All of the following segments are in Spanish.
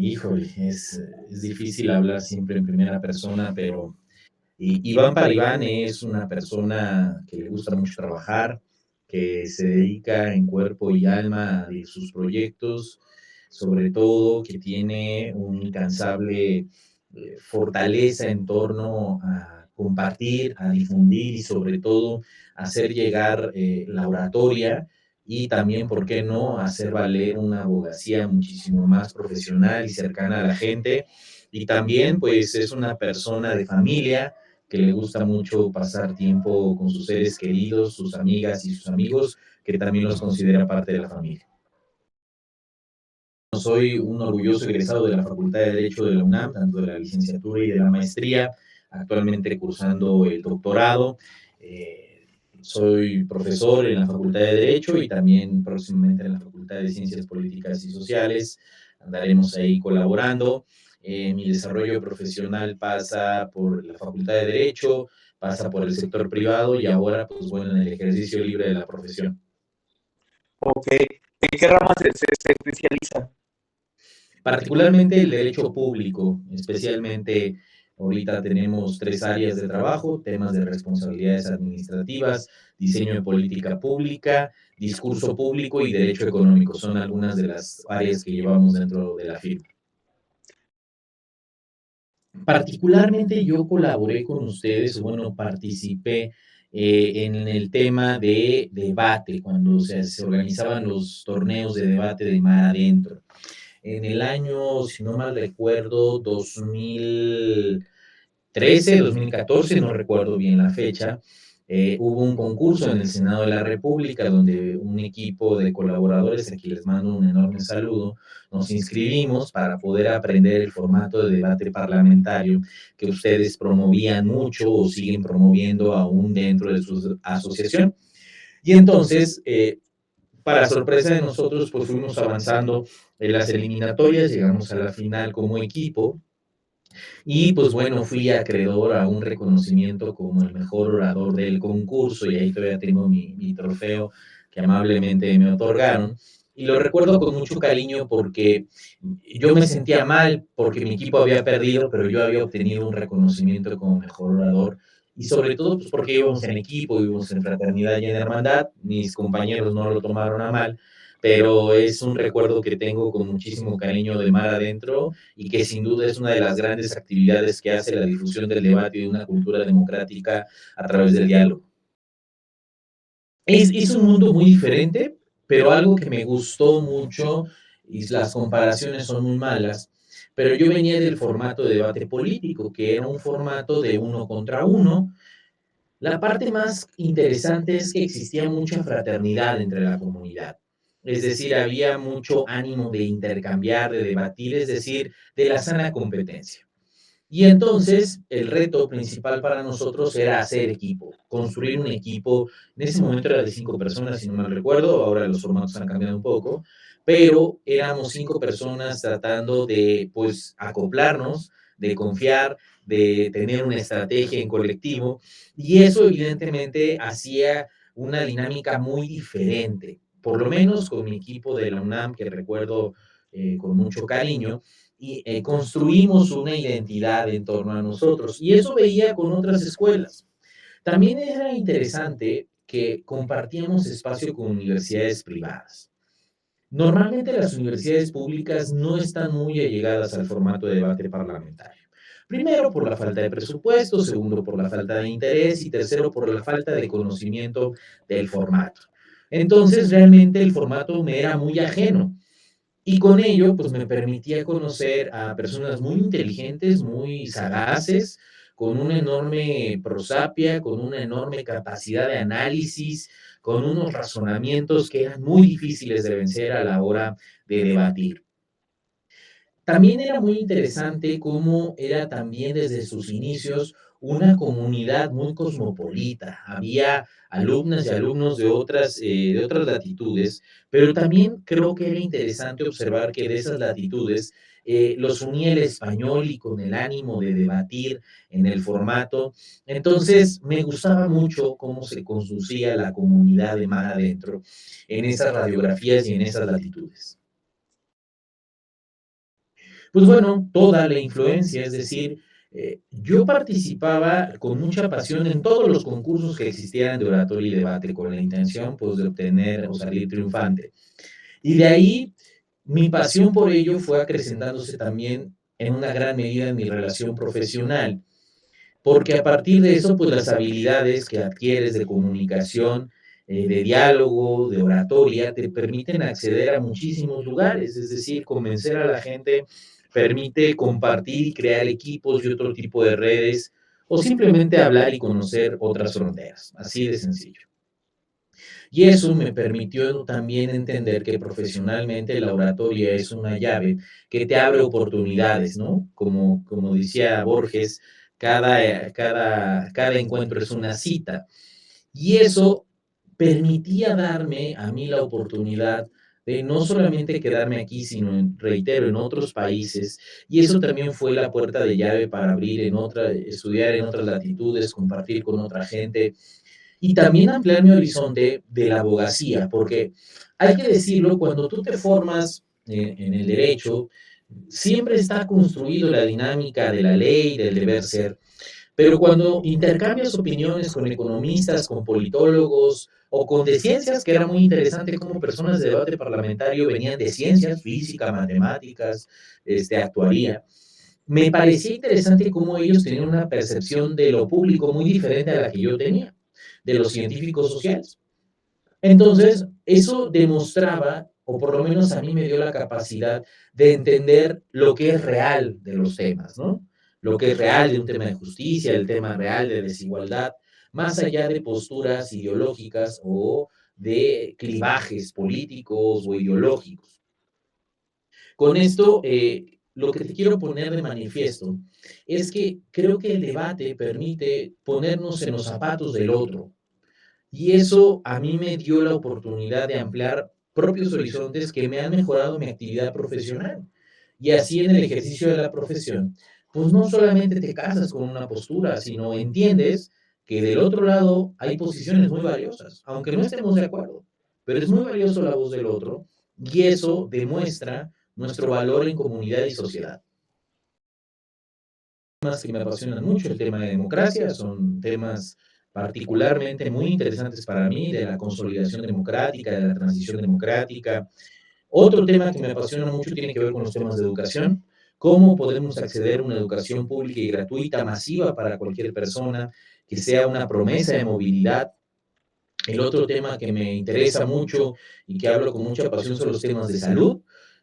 Híjole, es difícil hablar siempre en primera persona, pero Iván Paribán es una persona que le gusta mucho trabajar, que se dedica en cuerpo y alma de sus proyectos, sobre todo que tiene una incansable fortaleza en torno a compartir, a difundir y sobre todo hacer llegar la oratoria y también, ¿por qué no?, hacer valer una abogacía muchísimo más profesional y cercana a la gente. Y también, pues, es una persona de familia que le gusta mucho pasar tiempo con sus seres queridos, sus amigas y sus amigos, que también los considera parte de la familia. Soy un orgulloso egresado de la Facultad de Derecho de la UNAM, tanto de la licenciatura y de la maestría, actualmente cursando el doctorado. Soy profesor en la Facultad de Derecho y también próximamente en la Facultad de Ciencias Políticas y Sociales. Andaremos ahí colaborando. Mi desarrollo profesional pasa por la Facultad de Derecho, pasa por el sector privado y ahora, pues bueno, en el ejercicio libre de la profesión. Ok. ¿En qué ramas se especializa? Particularmente el derecho público, especialmente ahorita tenemos tres áreas de trabajo: temas de responsabilidades administrativas, diseño de política pública, discurso público y derecho económico. Son algunas de las áreas que llevamos dentro de la firma. Particularmente yo colaboré con ustedes, bueno, participé en el tema de debate, cuando se organizaban los torneos de debate de mar adentro. En el año, si no mal recuerdo, 2013, 2014, no recuerdo bien la fecha, hubo un concurso en el Senado de la República donde un equipo de colaboradores, aquí les mando un enorme saludo, nos inscribimos para poder aprender el formato de debate parlamentario que ustedes promovían mucho o siguen promoviendo aún dentro de su asociación. Y entonces, para sorpresa de nosotros, pues fuimos avanzando en las eliminatorias, llegamos a la final como equipo y pues bueno, fui acreedor a un reconocimiento como el mejor orador del concurso y ahí todavía tengo mi trofeo que amablemente me otorgaron. Y lo recuerdo con mucho cariño porque yo me sentía mal porque mi equipo había perdido, pero yo había obtenido un reconocimiento como mejor orador. Y sobre todo, pues porque íbamos en equipo, íbamos en fraternidad y en hermandad. Mis compañeros no lo tomaron a mal, pero es un recuerdo que tengo con muchísimo cariño de mar adentro y que sin duda es una de las grandes actividades que hace la difusión del debate y de una cultura democrática a través del diálogo. Es un mundo muy diferente, pero algo que me gustó mucho, y las comparaciones son muy malas, pero yo venía del formato de debate político, que era un formato de uno contra uno. La parte más interesante es que existía mucha fraternidad entre la comunidad. Es decir, había mucho ánimo de intercambiar, de debatir, es decir, de la sana competencia. Y entonces el reto principal para nosotros era hacer equipo, construir un equipo. En ese momento era de 5 personas, si no mal recuerdo, ahora los formatos han cambiado un poco, pero éramos 5 personas tratando de, pues, acoplarnos, de confiar, de tener una estrategia en colectivo, y eso evidentemente hacía una dinámica muy diferente, por lo menos con mi equipo de la UNAM, que recuerdo con mucho cariño, y construimos una identidad en torno a nosotros. Y eso veía con otras escuelas. También era interesante que compartíamos espacio con universidades privadas. Normalmente las universidades públicas no están muy allegadas al formato de debate parlamentario. Primero, por la falta de presupuesto; segundo, por la falta de interés; y tercero, por la falta de conocimiento del formato. Entonces, realmente el formato me era muy ajeno. Y con ello, pues me permitía conocer a personas muy inteligentes, muy sagaces, con una enorme prosapia, con una enorme capacidad de análisis, con unos razonamientos que eran muy difíciles de vencer a la hora de debatir. También era muy interesante cómo era también desde sus inicios una comunidad muy cosmopolita. Había alumnas y alumnos de otras latitudes, pero también creo que era interesante observar que de esas latitudes los unía el español y con el ánimo de debatir en el formato. Entonces, me gustaba mucho cómo se conducía la comunidad de mar adentro en esas radiografías y en esas latitudes. Pues bueno, toda la influencia, es decir, yo participaba con mucha pasión en todos los concursos que existieran de oratoria y debate, con la intención, pues, de obtener o salir triunfante. Y de ahí, mi pasión por ello fue acrecentándose también en una gran medida en mi relación profesional, porque a partir de eso, pues las habilidades que adquieres de comunicación, de diálogo, de oratoria, te permiten acceder a muchísimos lugares, es decir, convencer a la gente permite compartir y crear equipos y otro tipo de redes, o simplemente hablar y conocer otras fronteras, así de sencillo. Y eso me permitió también entender que profesionalmente la oratoria es una llave que te abre oportunidades, ¿no? Como decía Borges, cada encuentro es una cita. Y eso permitía darme a mí la oportunidad de no solamente quedarme aquí, sino, reitero, en otros países. Y eso también fue la puerta de llave para abrir estudiar en otras latitudes, compartir con otra gente y también ampliar mi horizonte de la abogacía, porque hay que decirlo, cuando tú te formas en el derecho, siempre está construido la dinámica de la ley, del deber ser, pero cuando intercambias opiniones con economistas, con politólogos o con de ciencias, que era muy interesante cómo personas de debate parlamentario venían de ciencias, física, matemáticas, actuaría, me parecía interesante cómo ellos tenían una percepción de lo público muy diferente a la que yo tenía, de los científicos sociales. Entonces, eso demostraba, o por lo menos a mí me dio la capacidad de entender lo que es real de los temas, ¿no? Lo que es real de un tema de justicia, el tema real de desigualdad, más allá de posturas ideológicas o de clivajes políticos o ideológicos. Con esto, lo que te quiero poner de manifiesto es que creo que el debate permite ponernos en los zapatos del otro, y eso a mí me dio la oportunidad de ampliar propios horizontes que me han mejorado mi actividad profesional. Y así en el ejercicio de la profesión, pues no solamente te casas con una postura, sino entiendes que del otro lado hay posiciones muy valiosas, aunque no estemos de acuerdo, pero es muy valioso la voz del otro y eso demuestra nuestro valor en comunidad y sociedad. Temas que me apasionan mucho, el tema de democracia, son temas particularmente muy interesantes para mí, de la consolidación democrática, de la transición democrática. Otro tema que me apasiona mucho tiene que ver con los temas de educación, cómo podemos acceder a una educación pública y gratuita, masiva para cualquier persona, que sea una promesa de movilidad. El otro tema que me interesa mucho y que hablo con mucha pasión son los temas de salud.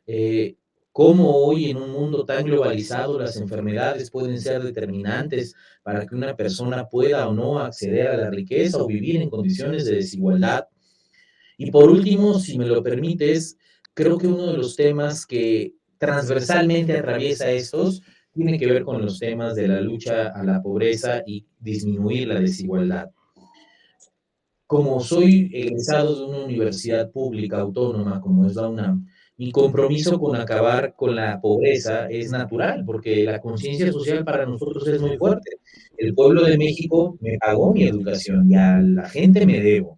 Eh, Cómo hoy en un mundo tan globalizado las enfermedades pueden ser determinantes para que una persona pueda o no acceder a la riqueza o vivir en condiciones de desigualdad. Y por último, si me lo permites, creo que uno de los temas que transversalmente atraviesa estos tiene que ver con los temas de la lucha a la pobreza y disminuir la desigualdad. Como soy egresado de una universidad pública autónoma como es la UNAM, mi compromiso con acabar con la pobreza es natural, porque la conciencia social para nosotros es muy fuerte. El pueblo de México me pagó mi educación y a la gente me debo.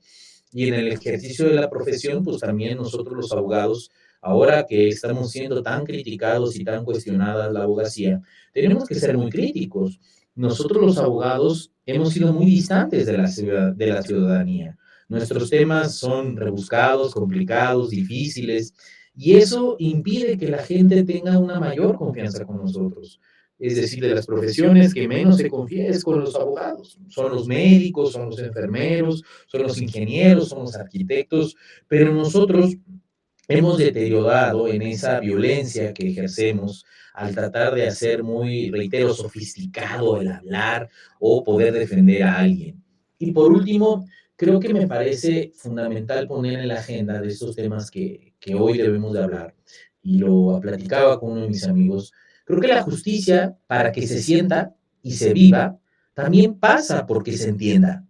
Y en el ejercicio de la profesión, pues también nosotros los abogados, ahora que estamos siendo tan criticados y tan cuestionadas la abogacía, tenemos que ser muy críticos. Nosotros los abogados hemos sido muy distantes de la ciudadanía. Nuestros temas son rebuscados, complicados, difíciles, y eso impide que la gente tenga una mayor confianza con nosotros. Es decir, de las profesiones que menos se confía es con los abogados. Son los médicos, son los enfermeros, son los ingenieros, son los arquitectos, pero nosotros hemos deteriorado en esa violencia que ejercemos al tratar de hacer muy, reitero, sofisticado el hablar o poder defender a alguien. Y por último, creo que me parece fundamental poner en la agenda de estos temas que hoy debemos de hablar, y lo platicaba con uno de mis amigos, creo que la justicia, para que se sienta y se viva, también pasa porque se entienda,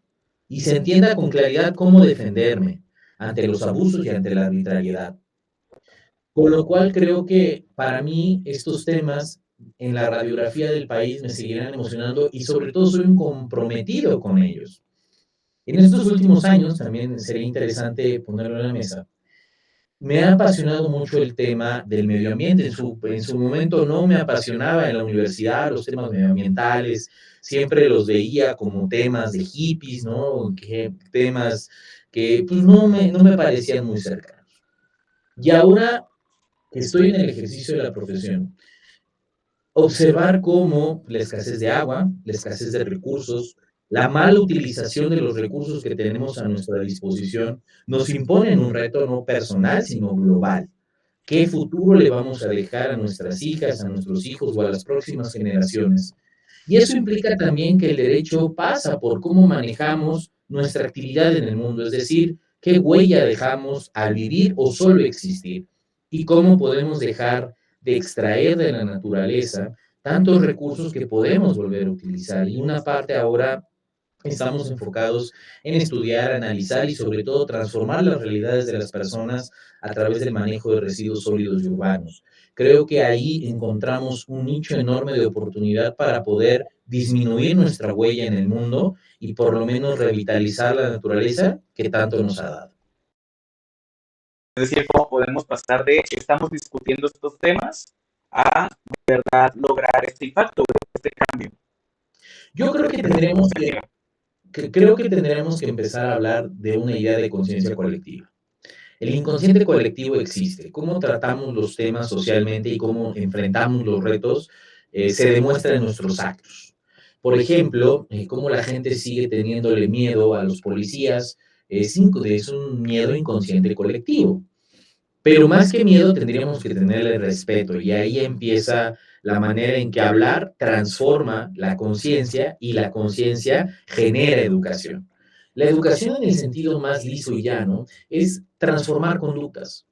y se entienda con claridad cómo defenderme ante los abusos y ante la arbitrariedad. Con lo cual creo que para mí estos temas en la radiografía del país me seguirán emocionando y sobre todo soy un comprometido con ellos. En estos últimos años, también sería interesante ponerlo en la mesa, Me ha apasionado mucho el tema del medio ambiente. En su momento no me apasionaba en la universidad los temas medioambientales, siempre los veía como temas de hippies, ¿no? Temas que pues no me parecían muy cercanos. Y ahora que estoy en el ejercicio de la profesión, observar cómo la escasez de agua, la escasez de recursos, la mala utilización de los recursos que tenemos a nuestra disposición, nos imponen un reto no personal, sino global. ¿Qué futuro le vamos a dejar a nuestras hijas, a nuestros hijos o a las próximas generaciones? Y eso implica también que el derecho pasa por cómo manejamos nuestra actividad en el mundo, es decir, qué huella dejamos al vivir o solo existir, y cómo podemos dejar de extraer de la naturaleza tantos recursos que podemos volver a utilizar. Y una parte ahora estamos enfocados en estudiar, analizar y sobre todo transformar las realidades de las personas a través del manejo de residuos sólidos y urbanos. Creo que ahí encontramos un nicho enorme de oportunidad para poder disminuir nuestra huella en el mundo y por lo menos revitalizar la naturaleza que tanto nos ha dado. Es decir, cómo podemos pasar de estamos discutiendo estos temas a de verdad lograr este impacto, este cambio. Yo creo que tendremos que empezar a hablar de una idea de conciencia colectiva. El inconsciente colectivo existe. Cómo tratamos los temas socialmente y cómo enfrentamos los retos se demuestra en nuestros actos. Por ejemplo, cómo la gente sigue teniéndole miedo a los policías, es un miedo inconsciente colectivo. Pero más que miedo tendríamos que tenerle respeto y ahí empieza la manera en que hablar transforma la conciencia y la conciencia genera educación. La educación en el sentido más liso y llano es transformar conductas.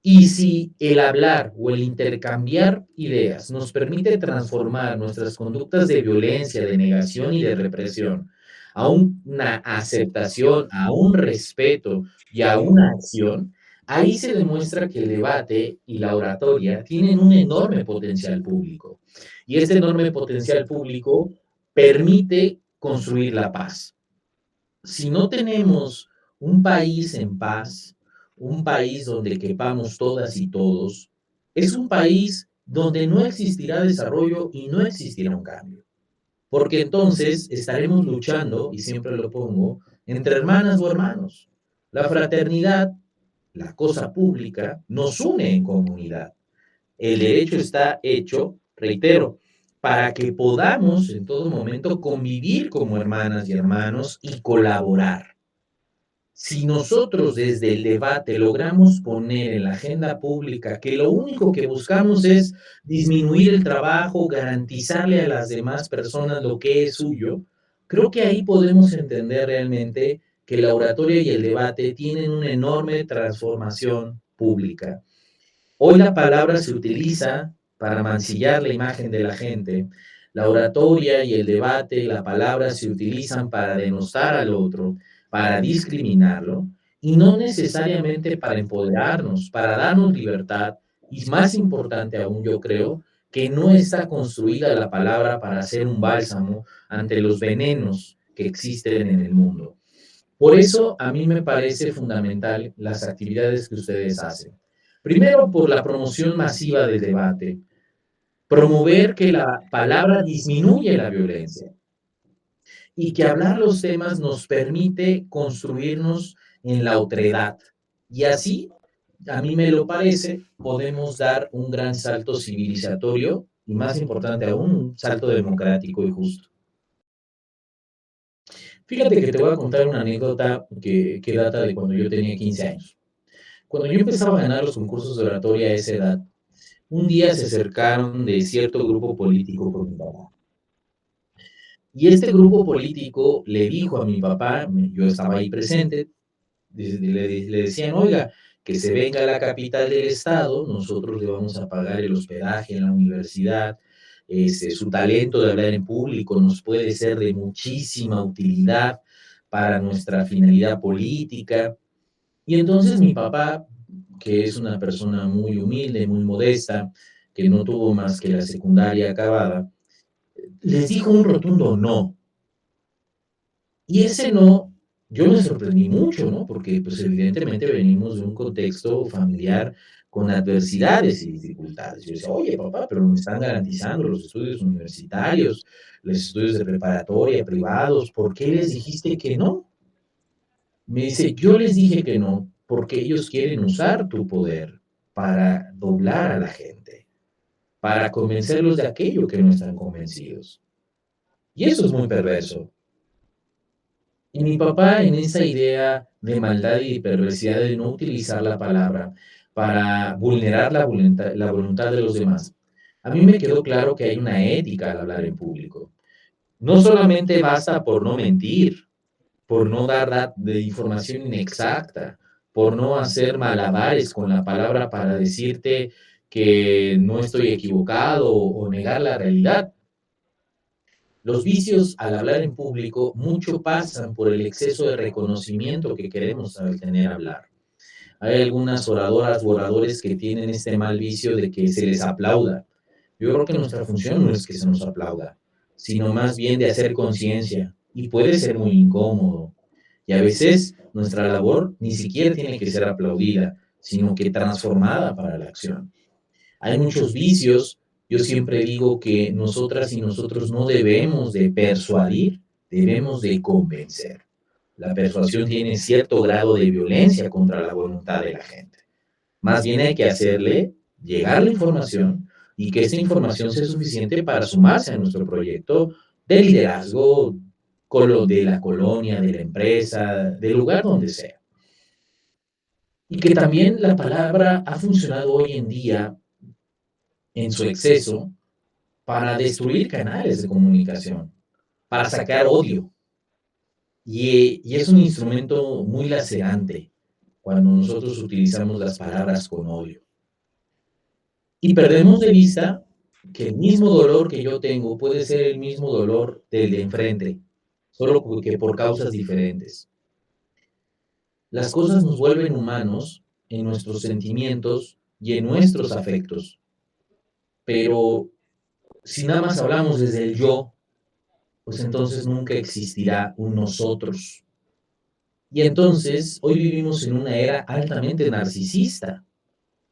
Y si el hablar o el intercambiar ideas nos permite transformar nuestras conductas de violencia, de negación y de represión a una aceptación, a un respeto y a una acción, ahí se demuestra que el debate y la oratoria tienen un enorme potencial público. Y este enorme potencial público permite construir la paz. Si no tenemos un país en paz, un país donde quepamos todas y todos, es un país donde no existirá desarrollo y no existirá un cambio. Porque entonces estaremos luchando, y siempre lo pongo, entre hermanas o hermanos. La fraternidad, la cosa pública, nos une en comunidad. El derecho está hecho, reitero, para que podamos en todo momento convivir como hermanas y hermanos y colaborar. Si nosotros desde el debate logramos poner en la agenda pública que lo único que buscamos es disminuir el trabajo, garantizarle a las demás personas lo que es suyo, creo que ahí podemos entender realmente que la oratoria y el debate tienen una enorme transformación pública. Hoy la palabra se utiliza para mancillar la imagen de la gente. La oratoria y el debate, la palabra se utilizan para denostar al otro, para discriminarlo, y no necesariamente para empoderarnos, para darnos libertad, y más importante aún, yo creo, que no está construida la palabra para hacer un bálsamo ante los venenos que existen en el mundo. Por eso a mí me parece fundamental las actividades que ustedes hacen. Primero, por la promoción masiva del debate, promover que la palabra disminuye la violencia y que hablar los temas nos permite construirnos en la otredad. Y así, a mí me lo parece, podemos dar un gran salto civilizatorio y más importante aún, un salto democrático y justo. Fíjate que te voy a contar una anécdota que data de cuando yo tenía 15 años. Cuando yo empezaba a ganar los concursos de oratoria a esa edad, un día se acercaron de cierto grupo político con mi papá. Y este grupo político le dijo a mi papá, yo estaba ahí presente, le decían, oiga, que se venga a la capital del estado, nosotros le vamos a pagar el hospedaje en la universidad, su talento de hablar en público nos puede ser de muchísima utilidad para nuestra finalidad política. Y entonces mi papá, que es una persona muy humilde, muy modesta, que no tuvo más que la secundaria acabada, les dijo un rotundo no. Y ese no yo me sorprendí mucho, ¿no? Porque, pues, evidentemente venimos de un contexto familiar con adversidades y dificultades. Yo decía: "Oye, papá, pero me están garantizando los estudios universitarios, los estudios de preparatoria privados, ¿por qué les dijiste que no?". Me dice: "Yo les dije que no, porque ellos quieren usar tu poder para doblar a la gente, para convencerlos de aquello que no están convencidos". Y eso es muy perverso. Y mi papá, en esa idea de maldad y de perversidad de no utilizar la palabra para vulnerar la voluntad de los demás, a mí me quedó claro que hay una ética al hablar en público. No solamente basta por no mentir, por no dar de información inexacta, por no hacer malabares con la palabra para decirte que no estoy equivocado o negar la realidad. Los vicios al hablar en público mucho pasan por el exceso de reconocimiento que queremos al tener hablar. Hay algunas oradoras o oradores que tienen este mal vicio de que se les aplauda. Yo creo que nuestra función no es que se nos aplauda, sino más bien de hacer conciencia, y puede ser muy incómodo. Y a veces nuestra labor ni siquiera tiene que ser aplaudida, sino que transformada para la acción. Hay muchos vicios. Yo siempre digo que nosotras y nosotros no debemos de persuadir, debemos de convencer. La persuasión tiene cierto grado de violencia contra la voluntad de la gente. Más bien hay que hacerle llegar la información y que esta información sea suficiente para sumarse a nuestro proyecto de liderazgo de la colonia, de la empresa, del lugar donde sea. Y que también la palabra ha funcionado hoy en día en su exceso para destruir canales de comunicación, para sacar odio. Y es un instrumento muy lacerante cuando nosotros utilizamos las palabras con odio. Y perdemos de vista que el mismo dolor que yo tengo puede ser el mismo dolor del de enfrente, solo que por causas diferentes. Las cosas nos vuelven humanos en nuestros sentimientos y en nuestros afectos, pero si nada más hablamos desde el yo, pues entonces nunca existirá un nosotros. Y entonces hoy vivimos en una era altamente narcisista,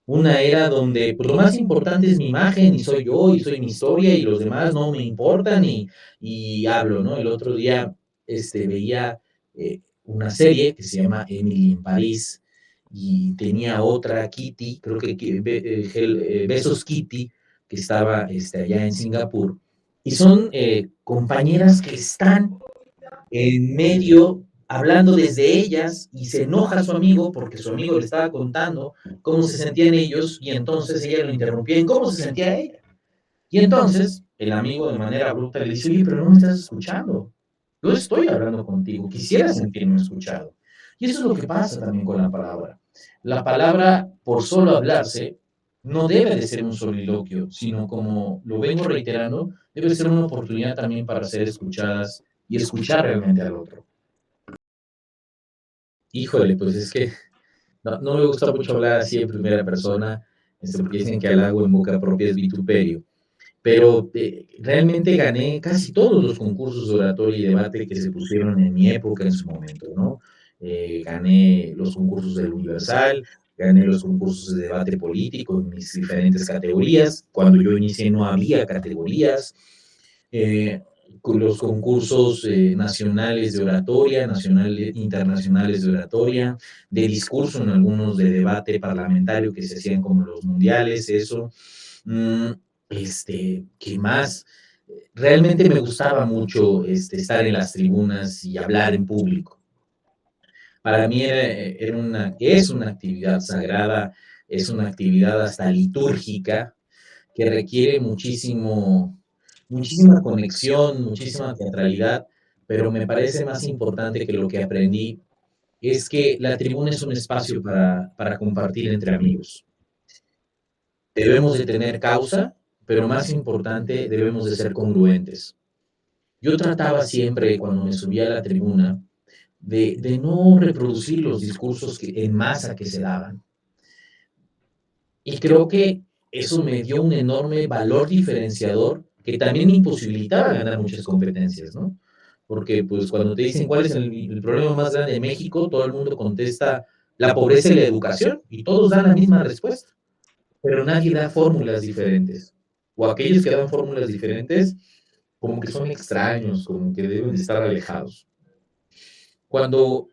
una era donde pues, lo más importante es mi imagen y soy yo y soy mi historia y los demás no me importan y hablo, ¿no? El otro día veía una serie que se llama Emily en París y tenía otra Kitty, creo que Besos Kitty, que estaba allá en Singapur, y son compañeras que están en medio hablando desde ellas y se enoja su amigo porque su amigo le estaba contando cómo se sentían ellos y entonces ella lo interrumpía en cómo se sentía ella. Y entonces el amigo de manera abrupta le dice, oye, pero no me estás escuchando. Yo estoy hablando contigo, quisiera sentirme escuchado. Y eso es lo que pasa también con la palabra. La palabra, por solo hablarse, no debe de ser un soliloquio, sino como lo vengo reiterando, debe ser una oportunidad también para ser escuchadas y escuchar realmente al otro. Híjole, pues es que no me gusta mucho hablar así en primera persona, porque dicen que halago en boca propia es vituperio. Pero realmente gané casi todos los concursos de oratoria y debate que se pusieron en mi época en su momento, ¿no? Gané los concursos del Universal, gané los concursos de debate político en mis diferentes categorías. Cuando yo inicié no había categorías. Eh, con los concursos nacionales de oratoria, internacionales de oratoria, de discurso en algunos de debate parlamentario que se hacían como los mundiales, eso. Mm, ¿Qué más? Realmente me gustaba mucho estar en las tribunas y hablar en público. Para mí es una actividad sagrada, es una actividad hasta litúrgica que requiere muchísima conexión, muchísima teatralidad, pero me parece más importante que lo que aprendí es que la tribuna es un espacio para compartir entre amigos. Debemos de tener causa, pero más importante, debemos de ser congruentes. Yo trataba siempre, cuando me subía a la tribuna, de no reproducir los discursos en masa que se daban. Y creo que eso me dio un enorme valor diferenciador que también imposibilitaba ganar muchas competencias, ¿no? porque pues cuando te dicen cuál es el problema más grande de México, todo el mundo contesta la pobreza y la educación, y todos dan la misma respuesta, pero nadie da fórmulas diferentes. O aquellos que dan fórmulas diferentes, como que son extraños, como que deben de estar alejados. Cuando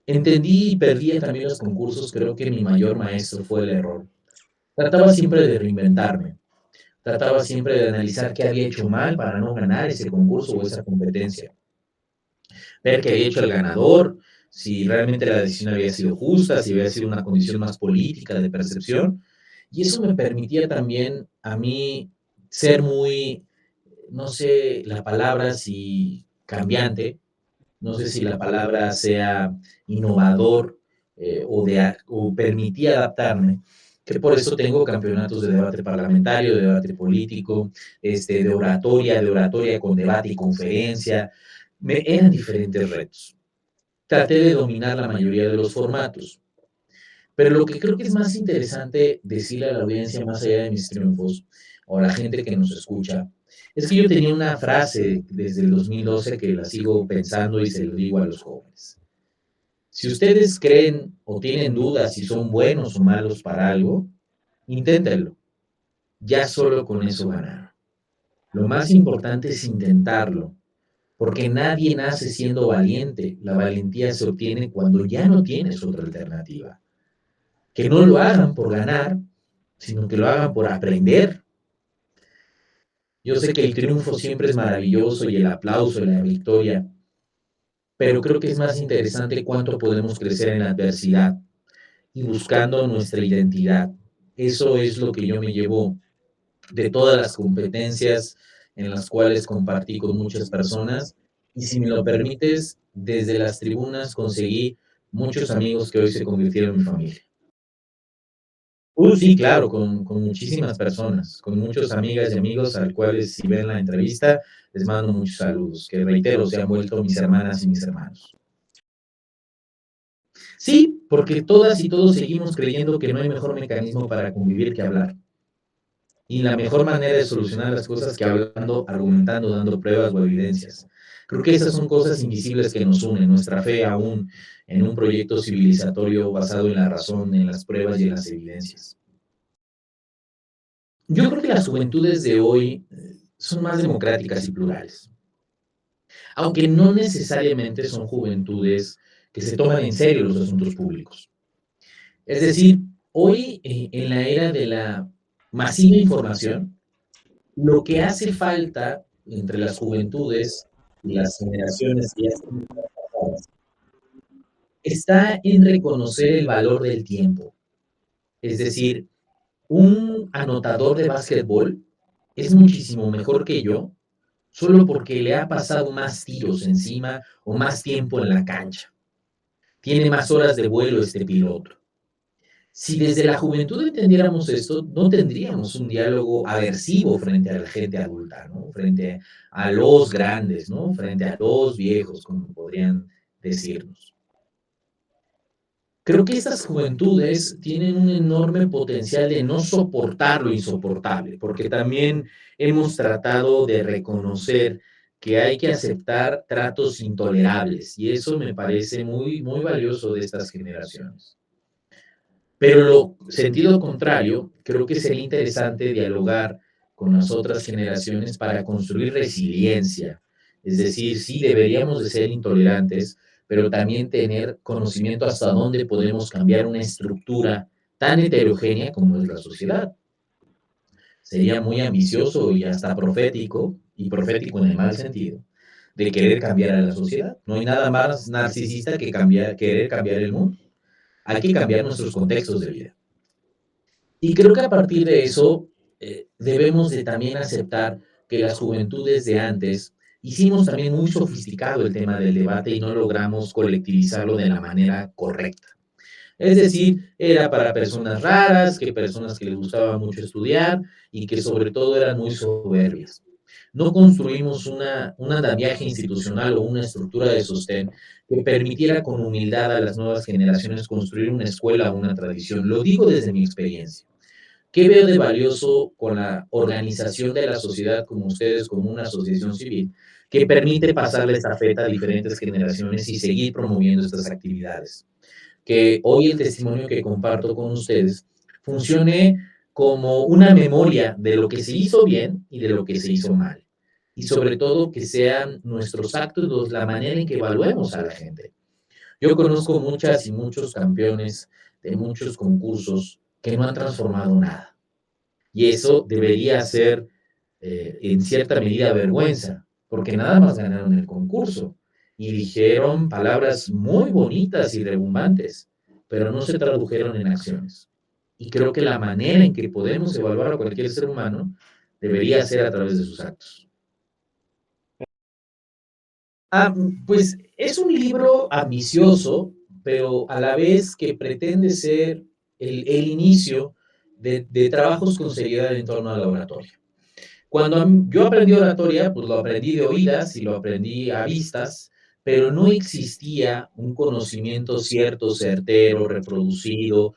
entendí y perdí también los concursos, creo que mi mayor maestro fue el error. Trataba siempre de reinventarme, trataba siempre de analizar qué había hecho mal para no ganar ese concurso o esa competencia, ver qué había hecho el ganador, si realmente la decisión había sido justa, si había sido una condición más política de percepción. Y eso me permitía también a mí ser muy, no sé la palabra, si cambiante, no sé si la palabra sea innovador, o permití adaptarme, que por eso tengo campeonatos de debate parlamentario, de debate político, de oratoria con debate y conferencia. Eran diferentes retos. Traté de dominar la mayoría de los formatos, pero lo que creo que es más interesante decirle a la audiencia, más allá de mis triunfos, o a la gente que nos escucha, es que yo tenía una frase desde el 2012 que la sigo pensando y se lo digo a los jóvenes. Si ustedes creen o tienen dudas si son buenos o malos para algo, inténtenlo. Ya solo con eso ganaron. Lo más importante es intentarlo, porque nadie nace siendo valiente. La valentía se obtiene cuando ya no tienes otra alternativa. Que no lo hagan por ganar, sino que lo hagan por aprender. Yo sé que el triunfo siempre es maravilloso y el aplauso y la victoria, pero creo que es más interesante cuánto podemos crecer en la adversidad y buscando nuestra identidad. Eso es lo que yo me llevo de todas las competencias en las cuales compartí con muchas personas. Y si me lo permites, desde las tribunas conseguí muchos amigos que hoy se convirtieron en mi familia. Sí, claro, con muchísimas personas, con muchas amigas y amigos al cuales si ven la entrevista, les mando muchos saludos, que reitero, se han vuelto mis hermanas y mis hermanos. Sí, porque todas y todos seguimos creyendo que no hay mejor mecanismo para convivir que hablar. Y la mejor manera de solucionar las cosas que hablando, argumentando, dando pruebas o evidencias. Creo que esas son cosas invisibles que nos unen, nuestra fe aún en un proyecto civilizatorio basado en la razón, en las pruebas y en las evidencias. Yo creo que las juventudes de hoy son más democráticas y plurales, aunque no necesariamente son juventudes que se toman en serio los asuntos públicos. Es decir, hoy en la era de la masiva información, lo que hace falta entre las juventudes y las generaciones que ya están pasadas está en reconocer el valor del tiempo. Es decir, un anotador de básquetbol es muchísimo mejor que yo solo porque le ha pasado más tiros encima o más tiempo en la cancha. Tiene más horas de vuelo este piloto. Si desde la juventud entendiéramos esto, no tendríamos un diálogo aversivo frente a la gente adulta, ¿no? Frente a los grandes, ¿no? Frente a los viejos, como podrían decirnos. Creo que estas juventudes tienen un enorme potencial de no soportar lo insoportable, porque también hemos tratado de reconocer que hay que aceptar tratos intolerables, y eso me parece muy, muy valioso de estas generaciones. Pero lo sentido contrario, creo que sería interesante dialogar con las otras generaciones para construir resiliencia. Es decir, sí deberíamos de ser intolerantes, pero también tener conocimiento hasta dónde podemos cambiar una estructura tan heterogénea como es la sociedad. Sería muy ambicioso y hasta profético, y profético en el mal sentido, de querer cambiar a la sociedad. No hay nada más narcisista que querer cambiar el mundo. Hay que cambiar nuestros contextos de vida. Y creo que a partir de eso debemos de también aceptar que las juventudes de antes hicimos también muy sofisticado el tema del debate y no logramos colectivizarlo de la manera correcta. Es decir, era para personas raras, que personas que les gustaba mucho estudiar y que sobre todo eran muy soberbias. No construimos un andamiaje institucional o una estructura de sostén que permitiera con humildad a las nuevas generaciones construir una escuela o una tradición. Lo digo desde mi experiencia. ¿Qué veo de valioso con la organización de la sociedad como ustedes, como una asociación civil? que permite pasar la estafeta a diferentes generaciones y seguir promoviendo estas actividades. Que hoy el testimonio que comparto con ustedes funcione como una memoria de lo que se hizo bien y de lo que se hizo mal. Y sobre todo que sean nuestros actos la manera en que evaluemos a la gente. Yo conozco muchas y muchos campeones de muchos concursos que no han transformado nada. Y eso debería ser, en cierta medida, vergüenza, porque nada más ganaron el concurso y dijeron palabras muy bonitas y rebombantes, pero no se tradujeron en acciones. Y creo que la manera en que podemos evaluar a cualquier ser humano debería ser a través de sus actos. Pues es un libro ambicioso, pero a la vez que pretende ser el inicio de trabajos con seriedad en torno a la oratoria. Cuando yo aprendí oratoria, pues lo aprendí de oídas y lo aprendí a vistas, pero no existía un conocimiento cierto, certero, reproducido,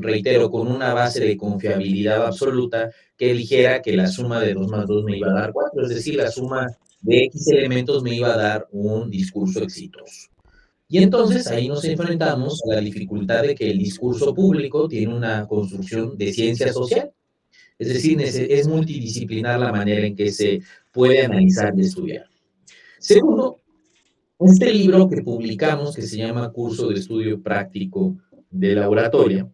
reitero, con una base de confiabilidad absoluta que dijera que la suma de 2 más 2 me iba a dar 4, es decir, la suma de X elementos me iba a dar un discurso exitoso. Y entonces ahí nos enfrentamos a la dificultad de que el discurso público tiene una construcción de ciencia social. Es decir, es multidisciplinar la manera en que se puede analizar y estudiar. Segundo, este libro que publicamos, que se llama Curso de Estudio Práctico de la Oratoria,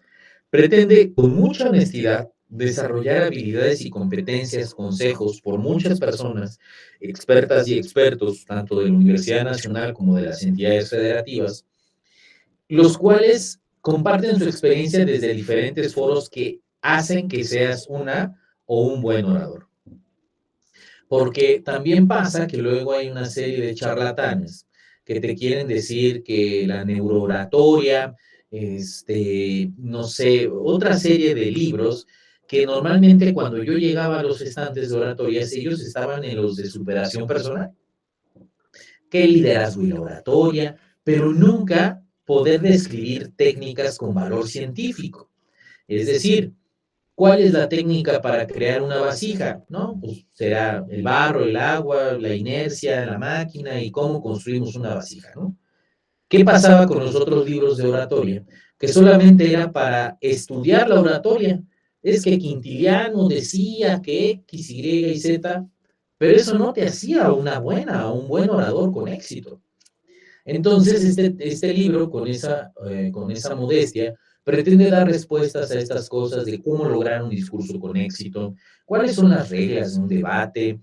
pretende con mucha honestidad desarrollar habilidades y competencias, consejos por muchas personas, expertas y expertos, tanto de la Universidad Nacional como de las entidades federativas, los cuales comparten su experiencia desde diferentes foros que hacen que seas una o un buen orador. Porque también pasa que luego hay una serie de charlatanes que te quieren decir que la neurooratoria, no sé, otra serie de libros que normalmente cuando yo llegaba a los estantes de oratorias, ellos estaban en los de superación personal, que liderazgo y la oratoria, pero nunca poder describir técnicas con valor científico. Es decir, ¿cuál es la técnica para crear una vasija? ¿No? Pues será el barro, el agua, la inercia, la máquina y cómo construimos una vasija, ¿no? ¿Qué pasaba con los otros libros de oratoria? Que solamente era para estudiar la oratoria. Es que Quintiliano decía que X, Y y Z, pero eso no te hacía un buen orador con éxito. Entonces, este libro, con esa modestia, pretende dar respuestas a estas cosas de cómo lograr un discurso con éxito, cuáles son las reglas de un debate,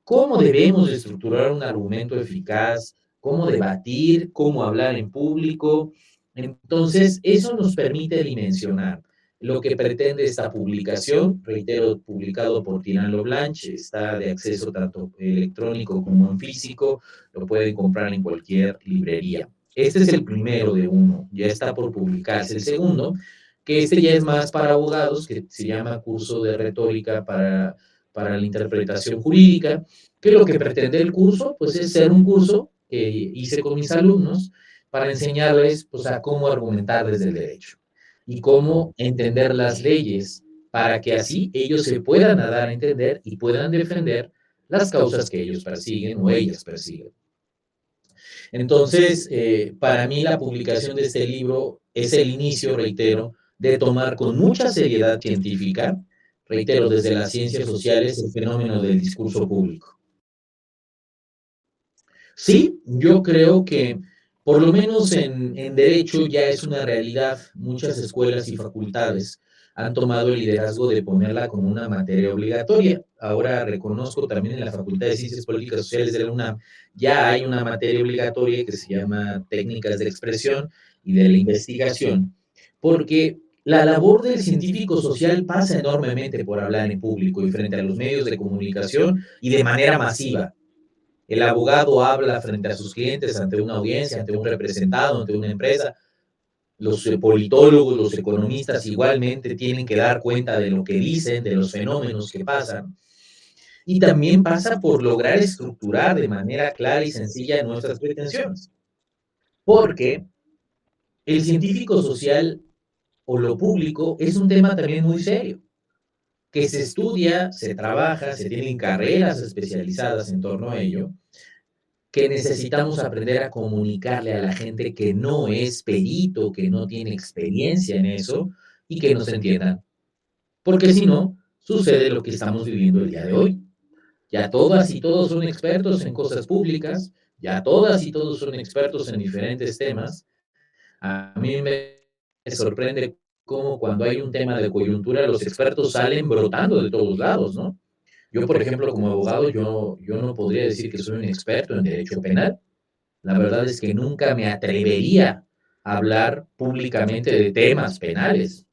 cómo debemos de estructurar un argumento eficaz, cómo debatir, cómo hablar en público. Entonces, eso nos permite dimensionar lo que pretende esta publicación, reitero, publicado por Tirán Blanche, está de acceso tanto electrónico como en físico, lo pueden comprar en cualquier librería. Este es el primero de uno, ya está por publicarse el segundo, que este ya es más para abogados, que se llama Curso de Retórica para la Interpretación Jurídica, que lo que pretende el curso, pues es ser un curso que hice con mis alumnos para enseñarles pues, a cómo argumentar desde el derecho y cómo entender las leyes para que así ellos se puedan dar a entender y puedan defender las causas que ellos persiguen o ellas persiguen. Entonces, para mí la publicación de este libro es el inicio, reitero, de tomar con mucha seriedad científica, reitero, desde las ciencias sociales, el fenómeno del discurso público. Sí, yo creo que por lo menos en derecho ya es una realidad. Muchas escuelas y facultades han tomado el liderazgo de ponerla como una materia obligatoria. Ahora reconozco también en la Facultad de Ciencias Políticas Sociales de la UNAM ya hay una materia obligatoria que se llama Técnicas de la Expresión y de la Investigación, porque la labor del científico social pasa enormemente por hablar en público y frente a los medios de comunicación y de manera masiva. El abogado habla frente a sus clientes, ante una audiencia, ante un representado, ante una empresa. Los politólogos, los economistas igualmente tienen que dar cuenta de lo que dicen, de los fenómenos que pasan. Y también pasa por lograr estructurar de manera clara y sencilla nuestras pretensiones. Porque el científico social o lo público es un tema también muy serio, que se estudia, se trabaja, se tienen carreras especializadas en torno a ello, que necesitamos aprender a comunicarle a la gente que no es perito, que no tiene experiencia en eso y que nos entiendan. Porque si no, sucede lo que estamos viviendo el día de hoy. Ya todas y todos son expertos en cosas públicas, ya todas y todos son expertos en diferentes temas. A mí me sorprende cómo cuando hay un tema de coyuntura los expertos salen brotando de todos lados, ¿no? Yo, por ejemplo, como abogado, yo no podría decir que soy un experto en derecho penal. La verdad es que nunca me atrevería a hablar públicamente de temas penales,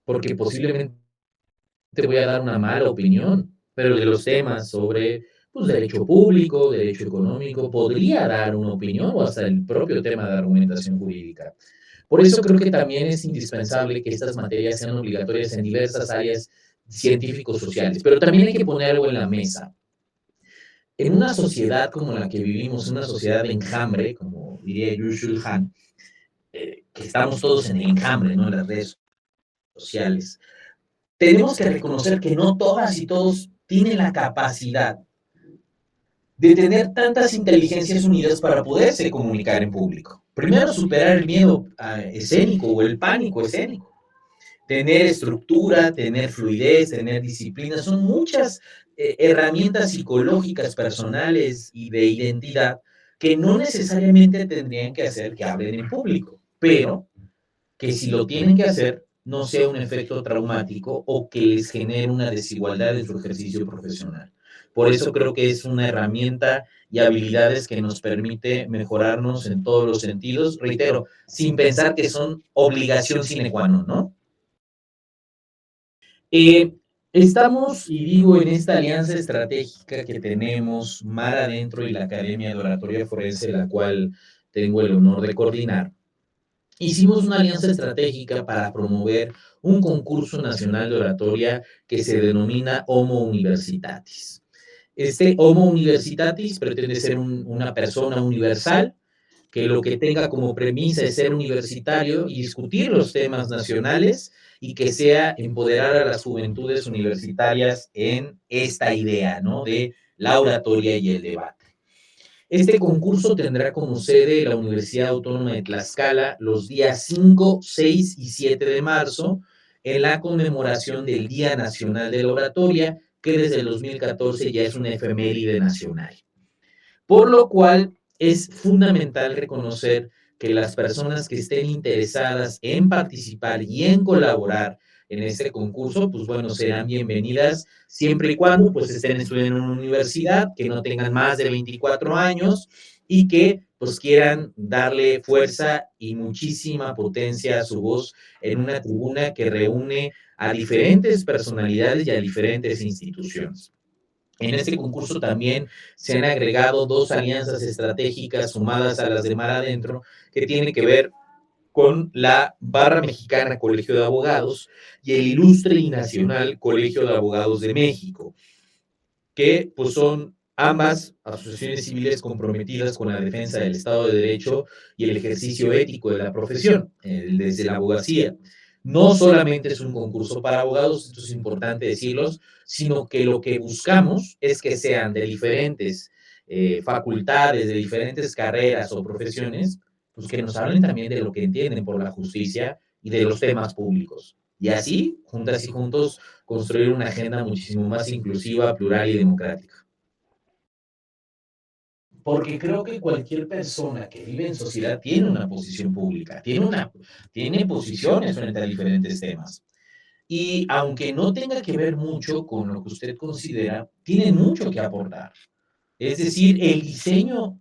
porque posiblemente te voy a dar una mala opinión, pero de los temas sobre pues, derecho público, derecho económico, podría dar una opinión o hasta el propio tema de argumentación jurídica. Por eso creo que también es indispensable que estas materias sean obligatorias en diversas áreas científicos sociales, pero también hay que poner algo en la mesa. En una sociedad como la que vivimos, una sociedad de enjambre, como diría Yushul Han, que estamos todos en enjambre, ¿no? En las redes sociales, tenemos que reconocer que no todas y todos tienen la capacidad de tener tantas inteligencias unidas para poderse comunicar en público. Primero, superar el miedo escénico o el pánico escénico. Tener estructura, tener fluidez, tener disciplina, son muchas herramientas psicológicas, personales y de identidad que no necesariamente tendrían que hacer que hablen en público, pero que si lo tienen que hacer, no sea un efecto traumático o que les genere una desigualdad en su ejercicio profesional. Por eso creo que es una herramienta y habilidades que nos permite mejorarnos en todos los sentidos, reitero, sin pensar que son obligación sine qua non, ¿no? Estamos, y digo, en esta alianza estratégica que tenemos Mar Adentro y la Academia de Oratoria Forense, la cual tengo el honor de coordinar. Hicimos una alianza estratégica para promover un concurso nacional de oratoria que se denomina Homo Universitatis. Este Homo Universitatis pretende ser una persona universal que lo que tenga como premisa es ser universitario y discutir los temas nacionales y que sea empoderar a las juventudes universitarias en esta idea, ¿no? De la oratoria y el debate. Este concurso tendrá como sede la Universidad Autónoma de Tlaxcala los días 5, 6 y 7 de marzo en la conmemoración del Día Nacional de la Oratoria, que desde el 2014 ya es una efeméride nacional. Por lo cual es fundamental reconocer que las personas que estén interesadas en participar y en colaborar en este concurso, pues bueno, serán bienvenidas siempre y cuando pues estén estudiando en una universidad, que no tengan más de 24 años y que pues quieran darle fuerza y muchísima potencia a su voz en una tribuna que reúne a diferentes personalidades y a diferentes instituciones. En este concurso también se han agregado dos alianzas estratégicas sumadas a las de Mar Adentro que tienen que ver con la Barra Mexicana Colegio de Abogados y el Ilustre y Nacional Colegio de Abogados de México, que pues son ambas asociaciones civiles comprometidas con la defensa del Estado de Derecho y el ejercicio ético de la profesión, desde la abogacía. No solamente es un concurso para abogados, esto es importante decirlos, sino que lo que buscamos es que sean de diferentes facultades, de diferentes carreras o profesiones, pues que nos hablen también de lo que entienden por la justicia y de los temas públicos. Y así, juntas y juntos, construir una agenda muchísimo más inclusiva, plural y democrática. Porque creo que cualquier persona que vive en sociedad tiene una posición pública, tiene posiciones frente a diferentes temas. Y aunque no tenga que ver mucho con lo que usted considera, tiene mucho que aportar. Es decir, el diseño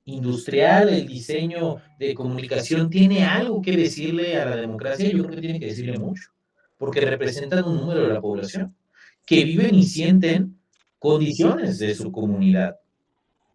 industrial, el diseño de comunicación tiene algo que decirle a la democracia, yo creo que tiene que decirle mucho, porque representan un número de la población que viven y sienten condiciones de su comunidad,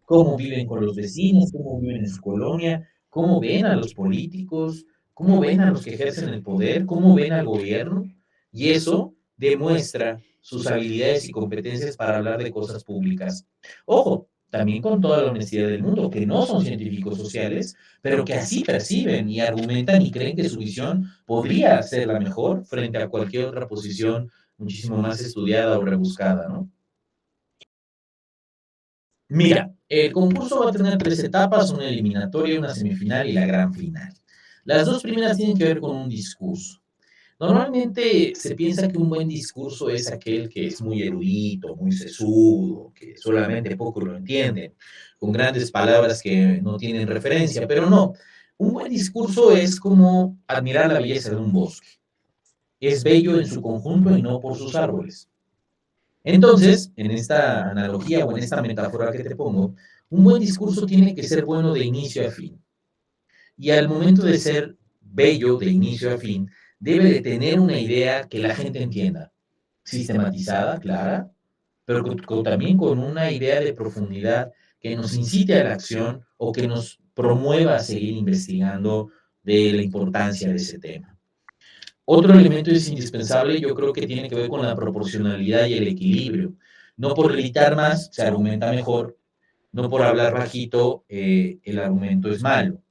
cómo viven con los vecinos, cómo viven en su colonia, cómo ven a los políticos, cómo ven a los que ejercen el poder, cómo ven al gobierno, y eso demuestra sus habilidades y competencias para hablar de cosas públicas. Ojo, también con toda la honestidad del mundo, que no son científicos sociales, pero que así perciben y argumentan y creen que su visión podría ser la mejor frente a cualquier otra posición muchísimo más estudiada o rebuscada, ¿no? Mira, el concurso va a tener 3 etapas, una eliminatoria, una semifinal y la gran final. Las 2 primeras tienen que ver con un discurso. Normalmente se piensa que un buen discurso es aquel que es muy erudito, muy sesudo, que solamente pocos lo entienden, con grandes palabras que no tienen referencia, pero no. Un buen discurso es como admirar la belleza de un bosque. Es bello en su conjunto y no por sus árboles. Entonces, en esta analogía o en esta metáfora que te pongo, un buen discurso tiene que ser bueno de inicio a fin. Y al momento de ser bello de inicio a fin, debe de tener una idea que la gente entienda, sistematizada, clara, pero también con una idea de profundidad que nos incite a la acción o que nos promueva a seguir investigando de la importancia de ese tema. Otro elemento es indispensable, yo creo que tiene que ver con la proporcionalidad y el equilibrio. No por gritar más se argumenta mejor, no por hablar bajito el argumento es malo.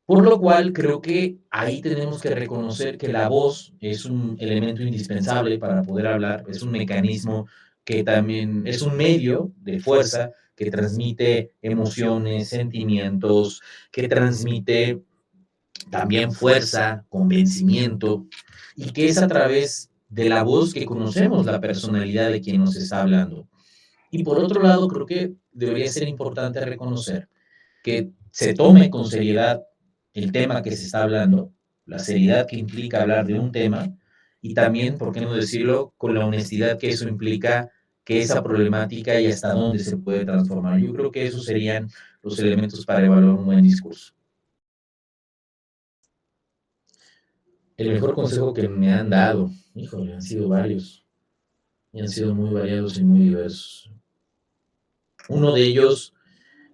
Por lo cual creo que ahí tenemos que reconocer que la voz es un elemento indispensable para poder hablar, es un mecanismo que también es un medio de fuerza que transmite emociones, sentimientos, que transmite también fuerza, convencimiento, y que es a través de la voz que conocemos la personalidad de quien nos está hablando. Y por otro lado, creo que debería ser importante reconocer que se tome con seriedad el tema que se está hablando, la seriedad que implica hablar de un tema, y también, por qué no decirlo, con la honestidad que eso implica, que esa problemática y hasta dónde se puede transformar. Yo creo que esos serían los elementos para evaluar un buen discurso. El mejor consejo que me han dado, híjole, han sido varios, y han sido muy variados y muy diversos. Uno de ellos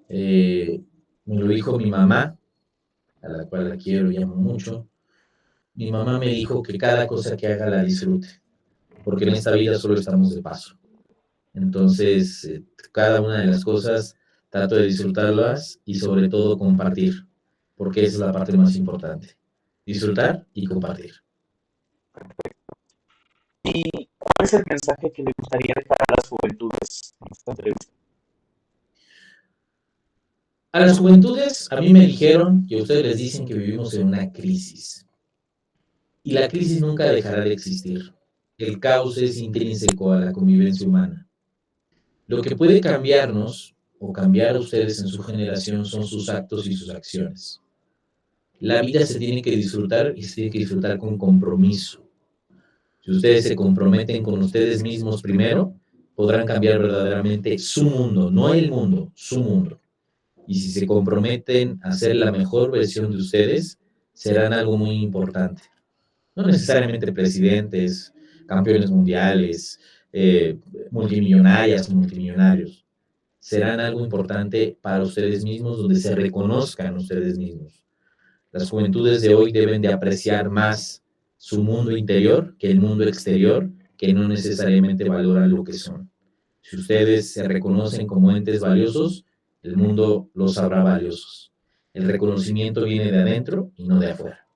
me lo dijo mi mamá, a la cual la quiero y amo mucho. Mi mamá me dijo que cada cosa que haga la disfrute, porque en esta vida solo estamos de paso. Entonces, cada una de las cosas trato de disfrutarlas y sobre todo compartir, porque esa es la parte más importante. Disfrutar y compartir. ¿Y cuál es el mensaje que le gustaría dejar a las juventudes en esta entrevista? A las juventudes, a mí me dijeron que ustedes les dicen que vivimos en una crisis. Y la crisis nunca dejará de existir. El caos es intrínseco a la convivencia humana. Lo que puede cambiarnos o cambiar a ustedes en su generación son sus actos y sus acciones. La vida se tiene que disfrutar y se tiene que disfrutar con compromiso. Si ustedes se comprometen con ustedes mismos primero, podrán cambiar verdaderamente su mundo, no el mundo, su mundo. Y si se comprometen a ser la mejor versión de ustedes, serán algo muy importante. No necesariamente presidentes, campeones mundiales, multimillonarias, multimillonarios. Serán algo importante para ustedes mismos, donde se reconozcan ustedes mismos. Las juventudes de hoy deben de apreciar más su mundo interior que el mundo exterior, que no necesariamente valoran lo que son. Si ustedes se reconocen como entes valiosos, el mundo los sabrá valiosos. El reconocimiento viene de adentro y no de afuera.